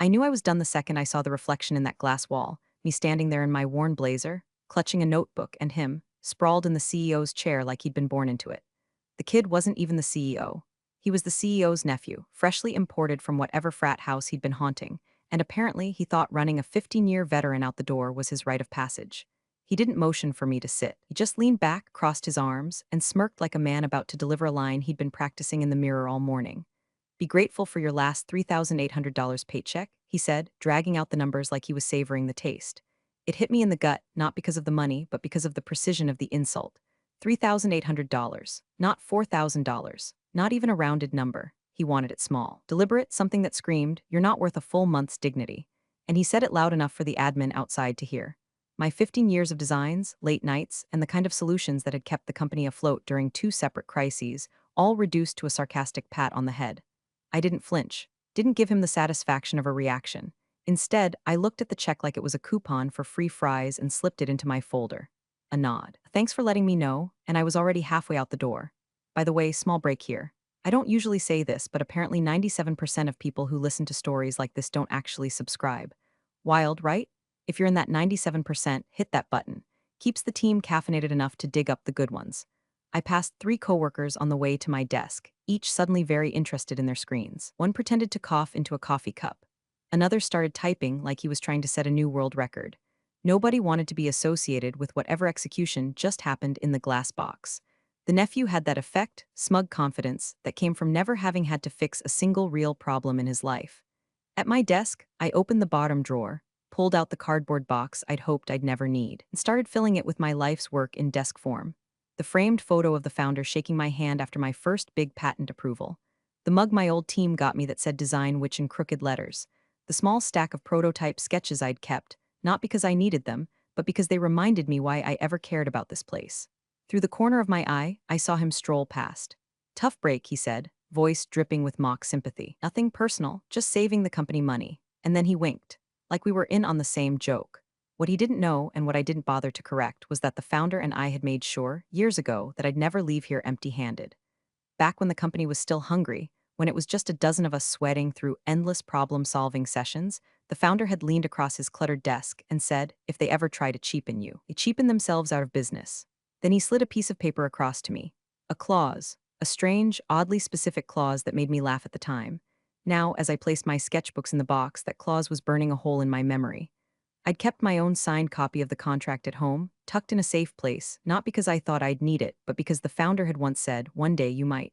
I knew I was done the second I saw the reflection in that glass wall, me standing there in my worn blazer, clutching a notebook, and him, sprawled in the CEO's chair like he'd been born into it. The kid wasn't even the CEO. He was the CEO's nephew, freshly imported from whatever frat house he'd been haunting, and apparently he thought running a 15-year veteran out the door was his rite of passage. He didn't motion for me to sit. He just leaned back, crossed his arms, and smirked like a man about to deliver a line he'd been practicing in the mirror all morning. Be grateful for your last $3,800 paycheck, he said, dragging out the numbers like he was savoring the taste. It hit me in the gut, not because of the money, but because of the precision of the insult. $3,800, not $4,000, not even a rounded number. He wanted it small, deliberate, something that screamed, "You're not worth a full month's dignity." And he said it loud enough for the admin outside to hear. My 15 years of designs, late nights, and the kind of solutions that had kept the company afloat during two separate crises, all reduced to a sarcastic pat on the head. I didn't flinch, didn't give him the satisfaction of a reaction. Instead, I looked at the check like it was a coupon for free fries and slipped it into my folder. A nod. Thanks for letting me know, and I was already halfway out the door. By the way, small break here. I don't usually say this, but apparently 97% of people who listen to stories like this don't actually subscribe. Wild, right? If you're in that 97%, hit that button. Keeps the team caffeinated enough to dig up the good ones. I passed three coworkers on the way to my desk, each suddenly very interested in their screens. One pretended to cough into a coffee cup. Another started typing like he was trying to set a new world record. Nobody wanted to be associated with whatever execution just happened in the glass box. The nephew had that effect, smug confidence, that came from never having had to fix a single real problem in his life. At my desk, I opened the bottom drawer, pulled out the cardboard box I'd hoped I'd never need, and started filling it with my life's work in desk form. The framed photo of the founder shaking my hand after my first big patent approval. The mug my old team got me that said design which in crooked letters. The small stack of prototype sketches I'd kept, not because I needed them, but because they reminded me why I ever cared about this place. Through the corner of my eye, I saw him stroll past. "Tough break," he said, voice dripping with mock sympathy. "Nothing personal, just saving the company money." And then he winked, like we were in on the same joke. What he didn't know, and what I didn't bother to correct, was that the founder and I had made sure, years ago, that I'd never leave here empty-handed. Back when the company was still hungry, when it was just a dozen of us sweating through endless problem-solving sessions, the founder had leaned across his cluttered desk and said, if they ever try to cheapen you, they cheapen themselves out of business. Then he slid a piece of paper across to me. A clause. A strange, oddly specific clause that made me laugh at the time. Now, as I placed my sketchbooks in the box, that clause was burning a hole in my memory. I'd kept my own signed copy of the contract at home, tucked in a safe place, not because I thought I'd need it, but because the founder had once said, "One day you might."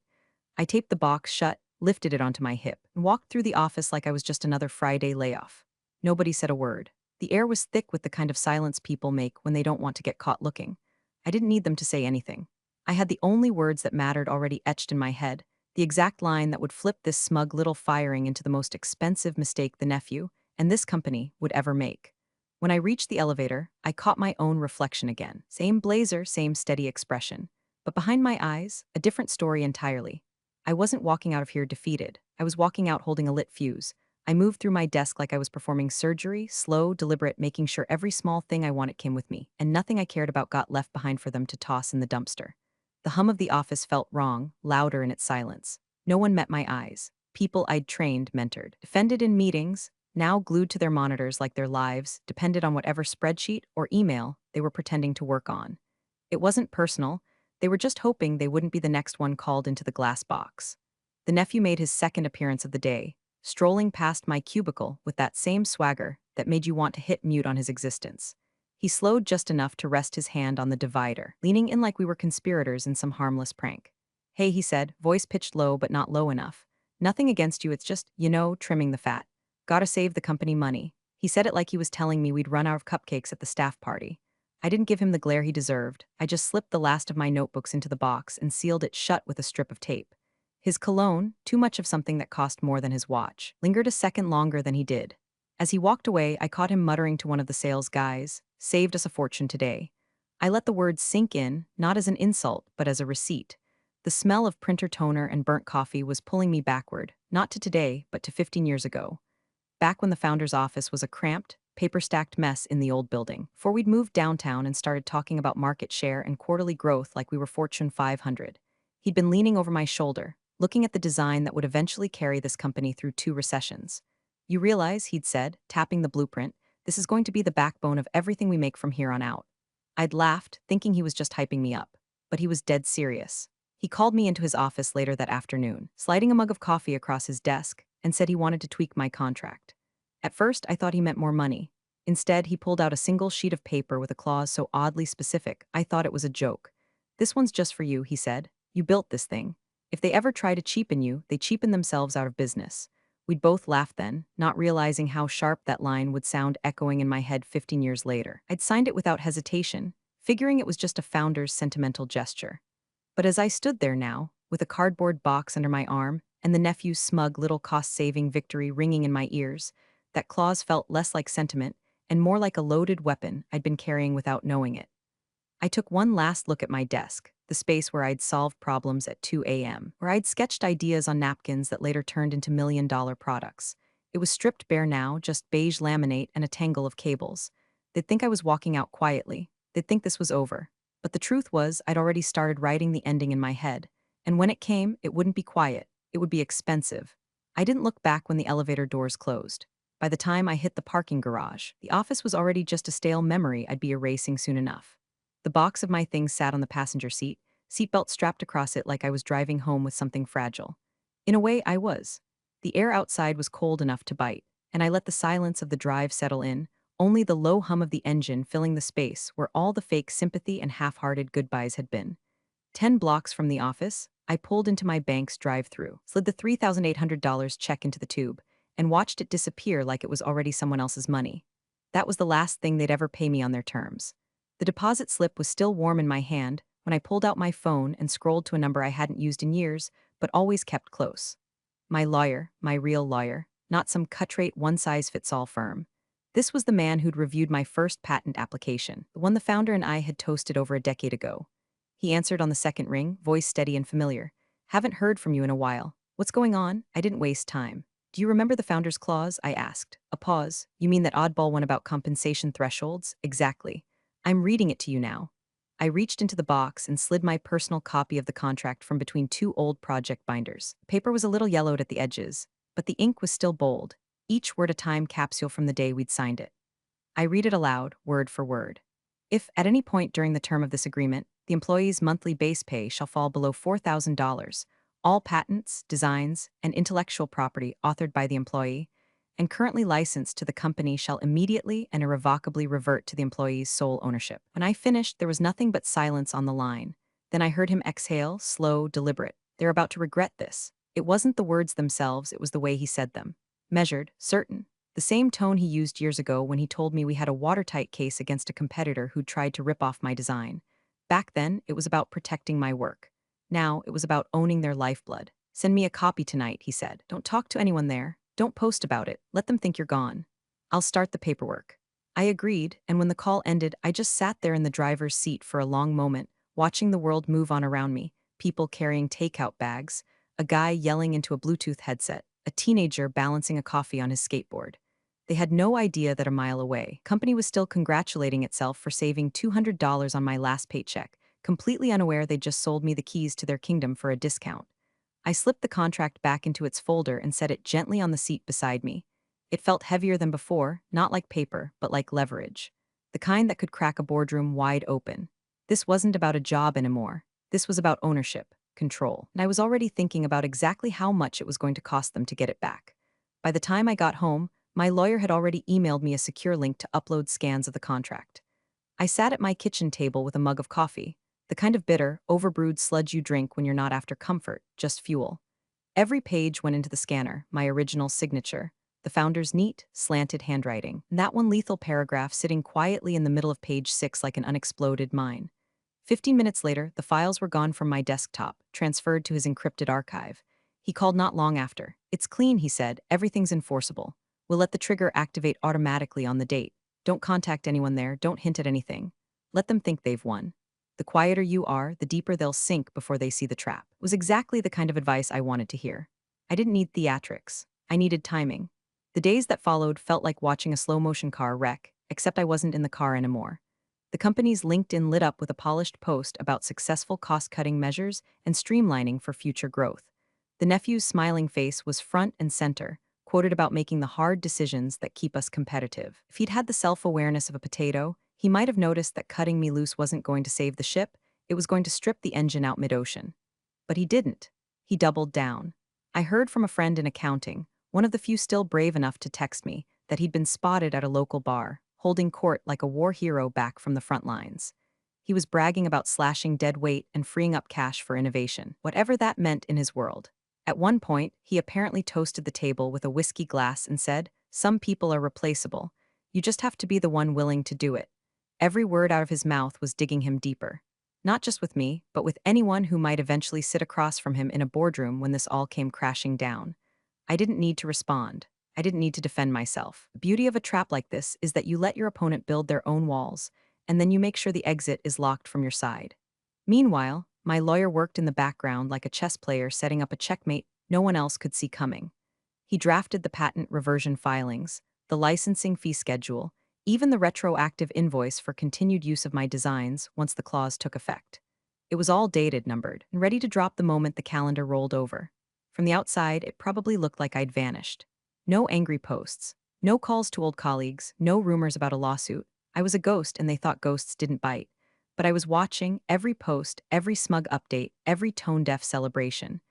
I taped the box shut, lifted it onto my hip, and walked through the office like I was just another Friday layoff. Nobody said a word. The air was thick with the kind of silence people make when they don't want to get caught looking. I didn't need them to say anything. I had the only words that mattered already etched in my head, the exact line that would flip this smug little firing into the most expensive mistake the nephew, and this company, would ever make. When I reached the elevator, I caught my own reflection again. Same blazer, same steady expression. But behind my eyes, a different story entirely. I wasn't walking out of here defeated. I was walking out holding a lit fuse. I moved through my desk like I was performing surgery, slow, deliberate, making sure every small thing I wanted came with me, and nothing I cared about got left behind for them to toss in the dumpster. The hum of the office felt wrong, louder in its silence. No one met my eyes. People I'd trained, mentored, defended in meetings, now glued to their monitors like their lives depended on whatever spreadsheet or email they were pretending to work on. It wasn't personal. They were just hoping they wouldn't be the next one called into the glass box. The nephew made his second appearance of the day, strolling past my cubicle with that same swagger that made you want to hit mute on his existence. He slowed just enough to rest his hand on the divider, leaning in like we were conspirators in some harmless prank. "Hey," he said, voice pitched low but not low enough. "Nothing against you, it's just, trimming the fat. Gotta save the company money." He said it like he was telling me we'd run out of cupcakes at the staff party. I didn't give him the glare he deserved. I just slipped the last of my notebooks into the box and sealed it shut with a strip of tape. His cologne, too much of something that cost more than his watch, lingered a second longer than he did. As he walked away, I caught him muttering to one of the sales guys, "Saved us a fortune today." I let the words sink in, not as an insult, but as a receipt. The smell of printer toner and burnt coffee was pulling me backward, not to today, but to 15 years ago. Back when the founder's office was a cramped, paper-stacked mess in the old building, before we'd moved downtown and started talking about market share and quarterly growth like we were Fortune 500. He'd been leaning over my shoulder, looking at the design that would eventually carry this company through two recessions. You realize, he'd said, tapping the blueprint, this is going to be the backbone of everything we make from here on out. I'd laughed, thinking he was just hyping me up. But he was dead serious. He called me into his office later that afternoon, sliding a mug of coffee across his desk, and said he wanted to tweak my contract. At first, I thought he meant more money. Instead, he pulled out a single sheet of paper with a clause so oddly specific, I thought it was a joke. This one's just for you, he said. You built this thing. If they ever try to cheapen you, they cheapen themselves out of business. We'd both laugh then, not realizing how sharp that line would sound echoing in my head 15 years later. I'd signed it without hesitation, figuring it was just a founder's sentimental gesture. But as I stood there now, with a cardboard box under my arm and the nephew's smug little cost-saving victory ringing in my ears, that clause felt less like sentiment and more like a loaded weapon I'd been carrying without knowing it. I took one last look at my desk, the space where I'd solved problems at 2 a.m., where I'd sketched ideas on napkins that later turned into million-dollar products. It was stripped bare now, just beige laminate and a tangle of cables. They'd think I was walking out quietly. They'd think this was over. But the truth was, I'd already started writing the ending in my head. And when it came, it wouldn't be quiet. It would be expensive. I didn't look back when the elevator doors closed. By the time I hit the parking garage, the office was already just a stale memory I'd be erasing soon enough. The box of my things sat on the passenger seat, seatbelt strapped across it like I was driving home with something fragile. In a way, I was. The air outside was cold enough to bite, and I let the silence of the drive settle in, only the low hum of the engine filling the space where all the fake sympathy and half-hearted goodbyes had been. 10 blocks from the office, I pulled into my bank's drive-through, slid the $3,800 check into the tube, and watched it disappear like it was already someone else's money. That was the last thing they'd ever pay me on their terms. The deposit slip was still warm in my hand when I pulled out my phone and scrolled to a number I hadn't used in years, but always kept close. My lawyer, my real lawyer, not some cut-rate one-size-fits-all firm. This was the man who'd reviewed my first patent application, the one the founder and I had toasted over a decade ago. He answered on the second ring, voice steady and familiar. Haven't heard from you in a while. What's going on? I didn't waste time. Do you remember the founder's clause? I asked. A pause. You mean that oddball one about compensation thresholds? Exactly. I'm reading it to you now. I reached into the box and slid my personal copy of the contract from between two old project binders. The paper was a little yellowed at the edges, but the ink was still bold, each word a time capsule from the day we'd signed it. I read it aloud, word for word. If, at any point during the term of this agreement, the employee's monthly base pay shall fall below $4,000, all patents, designs, and intellectual property authored by the employee and currently licensed to the company shall immediately and irrevocably revert to the employee's sole ownership. When I finished, there was nothing but silence on the line. Then I heard him exhale, slow, deliberate. They're about to regret this. It wasn't the words themselves, it was the way he said them. Measured, certain. The same tone he used years ago when he told me we had a watertight case against a competitor who'd tried to rip off my design. Back then, it was about protecting my work. Now, it was about owning their lifeblood. Send me a copy tonight, he said. Don't talk to anyone there. Don't post about it. Let them think you're gone. I'll start the paperwork. I agreed, and when the call ended, I just sat there in the driver's seat for a long moment, watching the world move on around me, people carrying takeout bags, a guy yelling into a Bluetooth headset, a teenager balancing a coffee on his skateboard. They had no idea that a mile away, company was still congratulating itself for saving $200 on my last paycheck, completely unaware they'd just sold me the keys to their kingdom for a discount. I slipped the contract back into its folder and set it gently on the seat beside me. It felt heavier than before, not like paper, but like leverage. The kind that could crack a boardroom wide open. This wasn't about a job anymore. This was about ownership, control, and I was already thinking about exactly how much it was going to cost them to get it back. By the time I got home, my lawyer had already emailed me a secure link to upload scans of the contract. I sat at my kitchen table with a mug of coffee, the kind of bitter, overbrewed sludge you drink when you're not after comfort, just fuel. Every page went into the scanner, my original signature, the founder's neat, slanted handwriting, and that one lethal paragraph sitting quietly in the middle of page 6 like an unexploded mine. 15 minutes later, the files were gone from my desktop, transferred to his encrypted archive. He called not long after. It's clean, he said. Everything's enforceable. We'll let the trigger activate automatically on the date. Don't contact anyone there. Don't hint at anything. Let them think they've won. The quieter you are, the deeper they'll sink before they see the trap. It was exactly the kind of advice I wanted to hear. I didn't need theatrics. I needed timing. The days that followed felt like watching a slow-motion car wreck, except I wasn't in the car anymore. The company's LinkedIn lit up with a polished post about successful cost-cutting measures and streamlining for future growth. The nephew's smiling face was front and center, quoted about making the hard decisions that keep us competitive. If he'd had the self-awareness of a potato, he might have noticed that cutting me loose wasn't going to save the ship, it was going to strip the engine out mid-ocean. But he didn't. He doubled down. I heard from a friend in accounting, one of the few still brave enough to text me, that he'd been spotted at a local bar, holding court like a war hero back from the front lines. He was bragging about slashing dead weight and freeing up cash for innovation, whatever that meant in his world. At one point, he apparently toasted the table with a whiskey glass and said, "Some people are replaceable. You just have to be the one willing to do it." Every word out of his mouth was digging him deeper. Not just with me, but with anyone who might eventually sit across from him in a boardroom when this all came crashing down. I didn't need to respond. I didn't need to defend myself. The beauty of a trap like this is that you let your opponent build their own walls, and then you make sure the exit is locked from your side. Meanwhile, my lawyer worked in the background like a chess player setting up a checkmate no one else could see coming. He drafted the patent reversion filings, the licensing fee schedule, even the retroactive invoice for continued use of my designs once the clause took effect. It was all dated, numbered, and ready to drop the moment the calendar rolled over. From the outside, it probably looked like I'd vanished. No angry posts, no calls to old colleagues, no rumors about a lawsuit. I was a ghost and they thought ghosts didn't bite. But I was watching every post, every smug update, every tone-deaf celebration.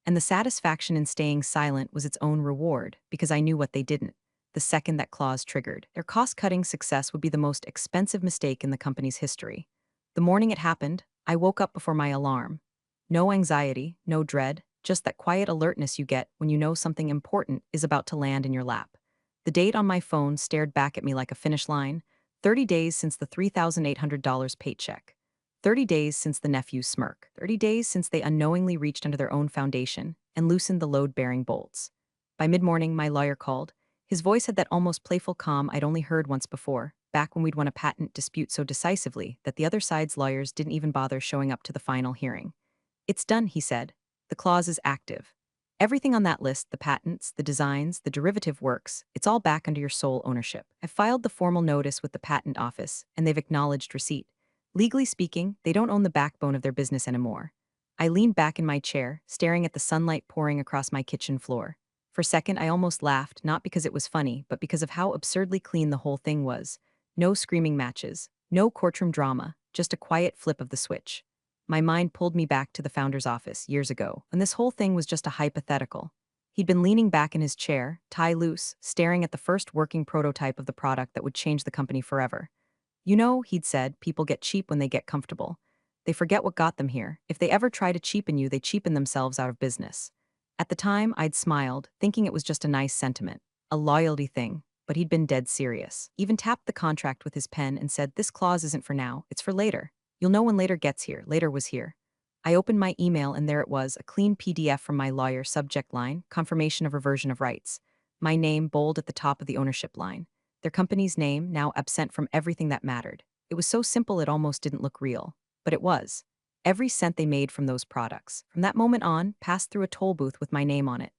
And the satisfaction in staying silent was its own reward, because I knew what they didn't. The second that clause triggered, their cost-cutting success would be the most expensive mistake in the company's history. The morning it happened, I woke up before my alarm. No anxiety, no dread, just that quiet alertness you get when you know something important is about to land in your lap. The date on my phone stared back at me like a finish line: 30 days since the $3,800 paycheck. 30 days since the nephew's smirk. 30 days since they unknowingly reached under their own foundation and loosened the load-bearing bolts. By mid-morning, my lawyer called. His voice had that almost playful calm I'd only heard once before, back when we'd won a patent dispute so decisively that the other side's lawyers didn't even bother showing up to the final hearing. "It's done," he said. "The clause is active. Everything on that list, the patents, the designs, the derivative works, it's all back under your sole ownership. I've filed the formal notice with the patent office, and they've acknowledged receipt. Legally speaking, they don't own the backbone of their business anymore." I leaned back in my chair, staring at the sunlight pouring across my kitchen floor. For a second, I almost laughed, not because it was funny, but because of how absurdly clean the whole thing was. No screaming matches, no courtroom drama, just a quiet flip of the switch. My mind pulled me back to the founder's office years ago, and this whole thing was just a hypothetical. He'd been leaning back in his chair, tie loose, staring at the first working prototype of the product that would change the company forever. "You know," he'd said, "people get cheap when they get comfortable. They forget what got them here. If they ever try to cheapen you, they cheapen themselves out of business." At the time, I'd smiled, thinking it was just a nice sentiment, a loyalty thing, but he'd been dead serious. Even tapped the contract with his pen and said, "This clause isn't for now, it's for later. You'll know when later gets here." Later was here. I opened my email and there it was, a clean PDF from my lawyer, subject line, confirmation of reversion of rights. My name bold at the top of the ownership line. Their company's name, now absent from everything that mattered. It was so simple it almost didn't look real. But it was. Every cent they made from those products, from that moment on, passed through a toll booth with my name on it.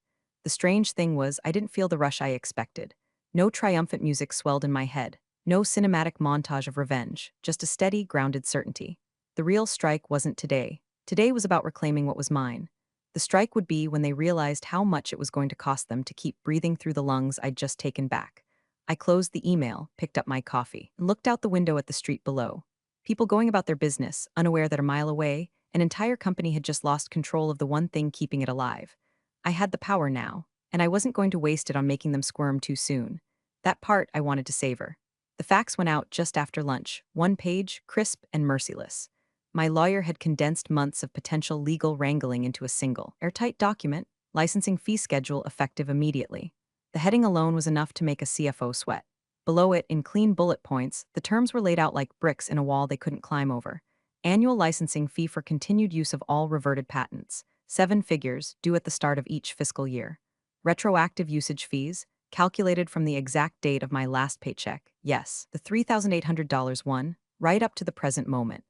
The strange thing was, I didn't feel the rush I expected. No triumphant music swelled in my head. No cinematic montage of revenge, just a steady, grounded certainty. The real strike wasn't today. Today was about reclaiming what was mine. The strike would be when they realized how much it was going to cost them to keep breathing through the lungs I'd just taken back. I closed the email, picked up my coffee, and looked out the window at the street below. People going about their business, unaware that a mile away, an entire company had just lost control of the one thing keeping it alive. I had the power now, and I wasn't going to waste it on making them squirm too soon. That part I wanted to savor. The fax went out just after lunch, one page, crisp and merciless. My lawyer had condensed months of potential legal wrangling into a single, airtight document, licensing fee schedule effective immediately. The heading alone was enough to make a CFO sweat. Below it, in clean bullet points, the terms were laid out like bricks in a wall they couldn't climb over. Annual licensing fee for continued use of all reverted patents, 7 figures, due at the start of each fiscal year. Retroactive usage fees, calculated from the exact date of my last paycheck, yes, the $3,800 one, right up to the present moment.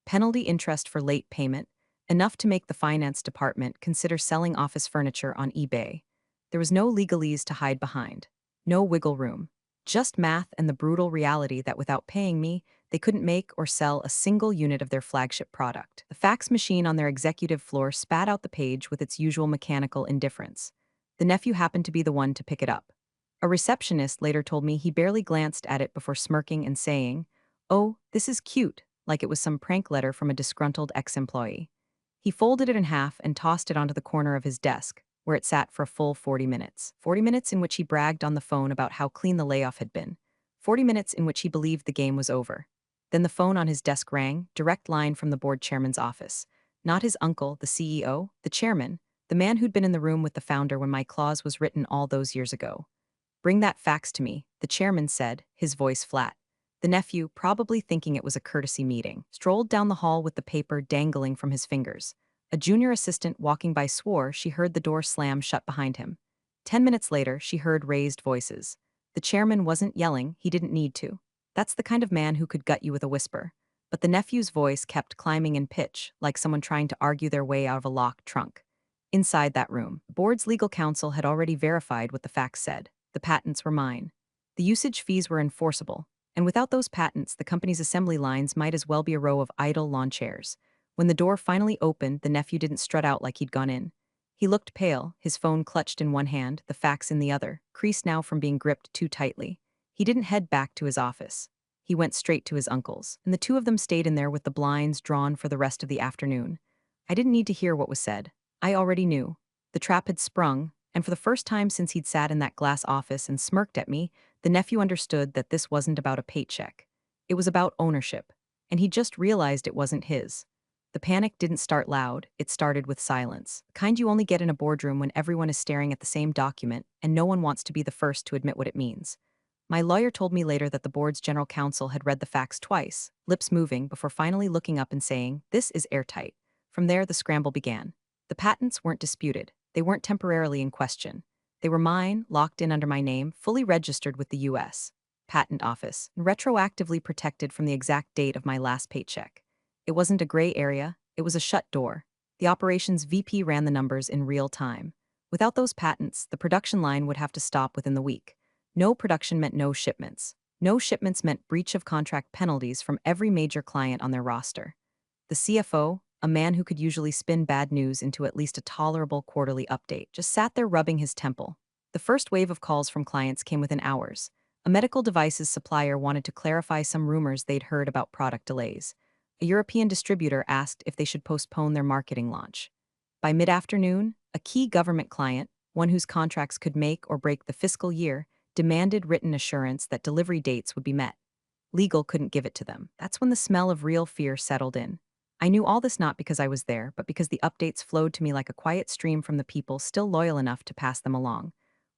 Penalty interest for late payment, enough to make the finance department consider selling office furniture on eBay. There was no legalese to hide behind. No wiggle room. Just math and the brutal reality that without paying me, they couldn't make or sell a single unit of their flagship product. The fax machine on their executive floor spat out the page with its usual mechanical indifference. The nephew happened to be the one to pick it up. A receptionist later told me he barely glanced at it before smirking and saying, "Oh, this is cute," like it was some prank letter from a disgruntled ex-employee. He folded it in half and tossed it onto the corner of his desk, where it sat for a full 40 minutes. 40 minutes in which he bragged on the phone about how clean the layoff had been. 40 minutes in which he believed the game was over. Then the phone on his desk rang, direct line from the board chairman's office. Not his uncle, the CEO, the chairman, the man who'd been in the room with the founder when my clause was written all those years ago. "Bring that fax to me," the chairman said, his voice flat. The nephew, probably thinking it was a courtesy meeting, strolled down the hall with the paper dangling from his fingers. A junior assistant walking by swore she heard the door slam shut behind him. 10 minutes later, she heard raised voices. The chairman wasn't yelling, he didn't need to. That's the kind of man who could gut you with a whisper. But the nephew's voice kept climbing in pitch, like someone trying to argue their way out of a locked trunk. Inside that room, the board's legal counsel had already verified what the fax said. The patents were mine. The usage fees were enforceable. And without those patents, the company's assembly lines might as well be a row of idle lawn chairs. When the door finally opened, the nephew didn't strut out like he'd gone in. He looked pale, his phone clutched in one hand, the fax in the other, creased now from being gripped too tightly. He didn't head back to his office. He went straight to his uncle's, and the two of them stayed in there with the blinds drawn for the rest of the afternoon. I didn't need to hear what was said. I already knew. The trap had sprung, and for the first time since he'd sat in that glass office and smirked at me, the nephew understood that this wasn't about a paycheck. It was about ownership, and he just realized it wasn't his. The panic didn't start loud, it started with silence. The kind you only get in a boardroom when everyone is staring at the same document and no one wants to be the first to admit what it means. My lawyer told me later that the board's general counsel had read the fax twice, lips moving before finally looking up and saying, "This is airtight." From there, the scramble began. The patents weren't disputed. They weren't temporarily in question. They were mine, locked in under my name, fully registered with the U.S. Patent Office, and retroactively protected from the exact date of my last paycheck. It wasn't a gray area, it was a shut door. The operations VP ran the numbers in real time. Without those patents, the production line would have to stop within the week. No production meant no shipments. No shipments meant breach of contract penalties from every major client on their roster. The CFO, a man who could usually spin bad news into at least a tolerable quarterly update, just sat there rubbing his temple. The first wave of calls from clients came within hours. A medical devices supplier wanted to clarify some rumors they'd heard about product delays. A European distributor asked if they should postpone their marketing launch. By mid-afternoon, a key government client, one whose contracts could make or break the fiscal year, demanded written assurance that delivery dates would be met. Legal couldn't give it to them. That's when the smell of real fear settled in. I knew all this not because I was there, but because the updates flowed to me like a quiet stream from the people still loyal enough to pass them along.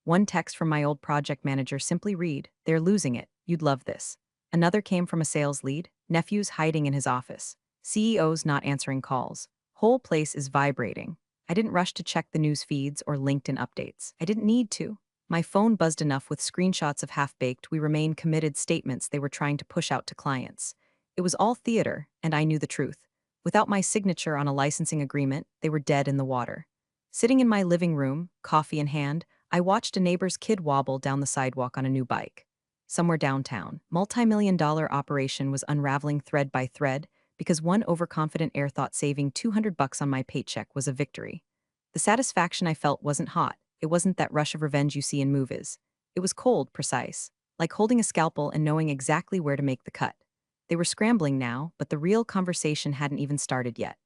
One text from my old project manager simply read, "They're losing it. You'd love this." Another came from a sales lead, "Nephew's hiding in his office. CEO's not answering calls. Whole place is vibrating." I didn't rush to check the news feeds or LinkedIn updates. I didn't need to. My phone buzzed enough with screenshots of half-baked "we remain committed" statements they were trying to push out to clients. It was all theater, and I knew the truth. Without my signature on a licensing agreement, they were dead in the water. Sitting in my living room, coffee in hand, I watched a neighbor's kid wobble down the sidewalk on a new bike. Somewhere downtown, multi-million-dollar operation was unraveling thread by thread because one overconfident heir thought saving $200 on my paycheck was a victory. The satisfaction I felt wasn't hot. It wasn't that rush of revenge you see in movies. It was cold, precise, like holding a scalpel and knowing exactly where to make the cut. They were scrambling now, but the real conversation hadn't even started yet.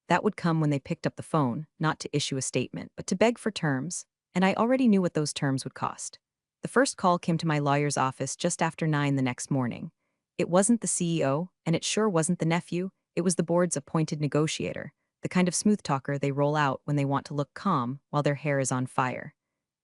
That would come when they picked up the phone, not to issue a statement, but to beg for terms, and I already knew what those terms would cost. The first call came to my lawyer's office just after 9 the next morning. It wasn't the CEO, and it sure wasn't the nephew, it was the board's appointed negotiator, the kind of smooth talker they roll out when they want to look calm while their hair is on fire.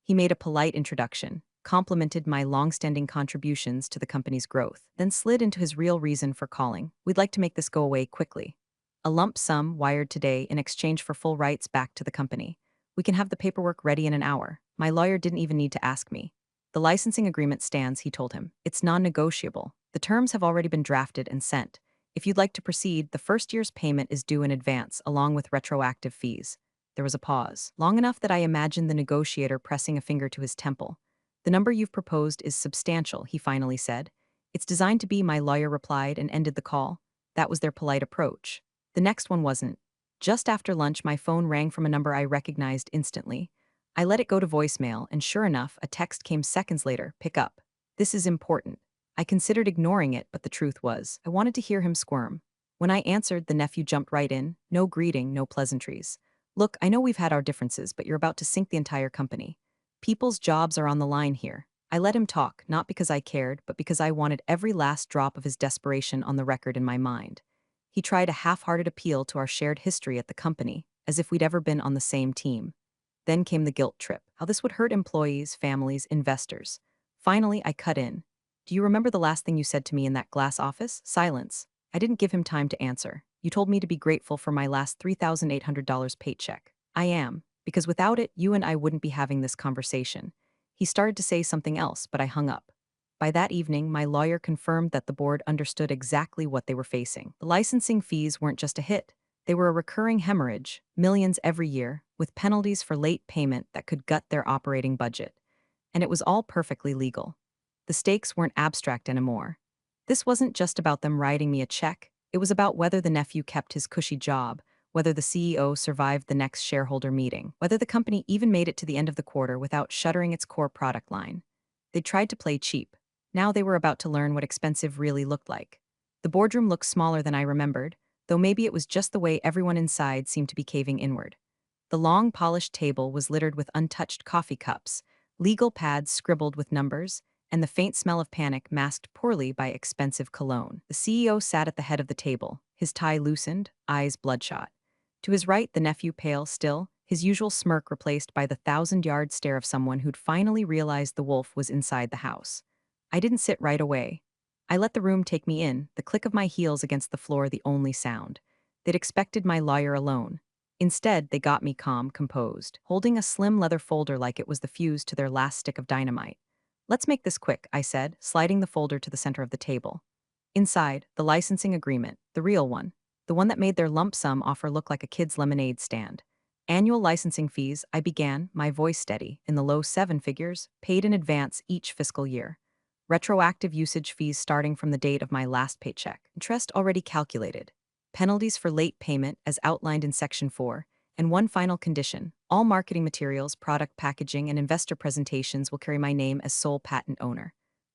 He made a polite introduction, complimented my long-standing contributions to the company's growth, then slid into his real reason for calling. "We'd like to make this go away quickly. A lump sum wired today in exchange for full rights back to the company. We can have the paperwork ready in an hour." My lawyer didn't even need to ask me. "The licensing agreement stands," he told him. "It's non-negotiable. The terms have already been drafted and sent. If you'd like to proceed, the first year's payment is due in advance, along with retroactive fees." There was a pause, long enough that I imagined the negotiator pressing a finger to his temple. "The number you've proposed is substantial," he finally said. "It's designed to be," my lawyer replied and ended the call. That was their polite approach. The next one wasn't. Just after lunch, my phone rang from a number I recognized instantly. I let it go to voicemail, and sure enough, a text came seconds later. Pick up. This is important. I considered ignoring it, but the truth was, I wanted to hear him squirm. When I answered, the nephew jumped right in. No greeting, no pleasantries. Look, I know we've had our differences, but you're about to sink the entire company. People's jobs are on the line here. I let him talk, not because I cared, but because I wanted every last drop of his desperation on the record in my mind. He tried a half-hearted appeal to our shared history at the company, as if we'd ever been on the same team. Then came the guilt trip, how this would hurt employees, families, investors. Finally, I cut in. Do you remember the last thing you said to me in that glass office? Silence. I didn't give him time to answer. You told me to be grateful for my last $3,800 paycheck. I am, because without it, you and I wouldn't be having this conversation. He started to say something else, but I hung up. By that evening, my lawyer confirmed that the board understood exactly what they were facing. The licensing fees weren't just a hit. They were a recurring hemorrhage, millions every year, with penalties for late payment that could gut their operating budget. And it was all perfectly legal. The stakes weren't abstract anymore. This wasn't just about them writing me a check, it was about whether the nephew kept his cushy job, whether the CEO survived the next shareholder meeting, whether the company even made it to the end of the quarter without shuttering its core product line. They tried to play cheap. Now they were about to learn what expensive really looked like. The boardroom looked smaller than I remembered, though maybe it was just the way everyone inside seemed to be caving inward. The long, polished table was littered with untouched coffee cups, legal pads scribbled with numbers, and the faint smell of panic masked poorly by expensive cologne. The CEO sat at the head of the table, his tie loosened, eyes bloodshot. To his right, the nephew pale still, his usual smirk replaced by the thousand-yard stare of someone who'd finally realized the wolf was inside the house. I didn't sit right away. I let the room take me in, the click of my heels against the floor the only sound. They'd expected my lawyer alone. Instead, they got me calm, composed, holding a slim leather folder like it was the fuse to their last stick of dynamite. Let's make this quick, I said, sliding the folder to the center of the table. Inside, the licensing agreement, the real one, the one that made their lump sum offer look like a kid's lemonade stand. Annual licensing fees, I began, my voice steady, in the low seven figures, paid in advance each fiscal year. Retroactive usage fees starting from the date of my last paycheck. Interest already calculated. Penalties for late payment as outlined in Section 4, and one final condition: all marketing materials, product packaging, and investor presentations will carry my name as sole patent owner.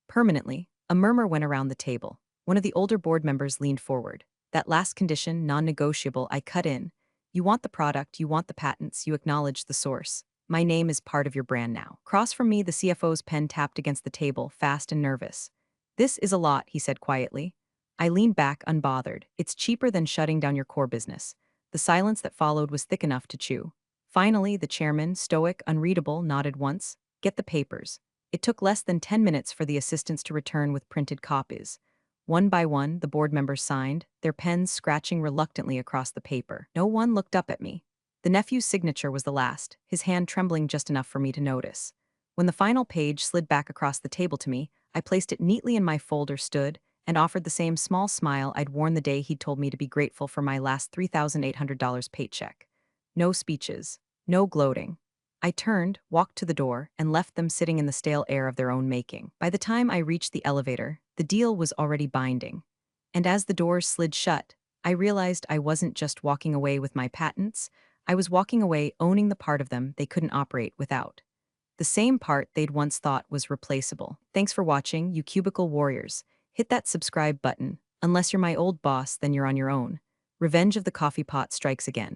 Permanently, a murmur went around the table. One of the older board members leaned forward. That last condition, non-negotiable, I cut in. You want the product, you want the patents, you acknowledge the source. My name is part of your brand now. Across from me, the CFO's pen tapped against the table, fast and nervous. This is a lot, he said quietly. I leaned back, unbothered. It's cheaper than shutting down your core business. The silence that followed was thick enough to chew. Finally, the chairman, stoic, unreadable, nodded once. Get the papers. It took less than 10 minutes for the assistants to return with printed copies. One by one, the board members signed, their pens scratching reluctantly across the paper. No one looked up at me. The nephew's signature was the last, his hand trembling just enough for me to notice. When the final page slid back across the table to me, I placed it neatly in my folder, stood, and offered the same small smile I'd worn the day he'd told me to be grateful for my last $3,800 paycheck. No speeches, no gloating. I turned, walked to the door, and left them sitting in the stale air of their own making. By the time I reached the elevator, the deal was already binding. And as the doors slid shut, I realized I wasn't just walking away with my patents, I was walking away owning the part of them they couldn't operate without. The same part they'd once thought was replaceable. Thanks for watching, you cubicle warriors. Hit that subscribe button. Unless you're my old boss, then you're on your own. Revenge of the coffee pot strikes again.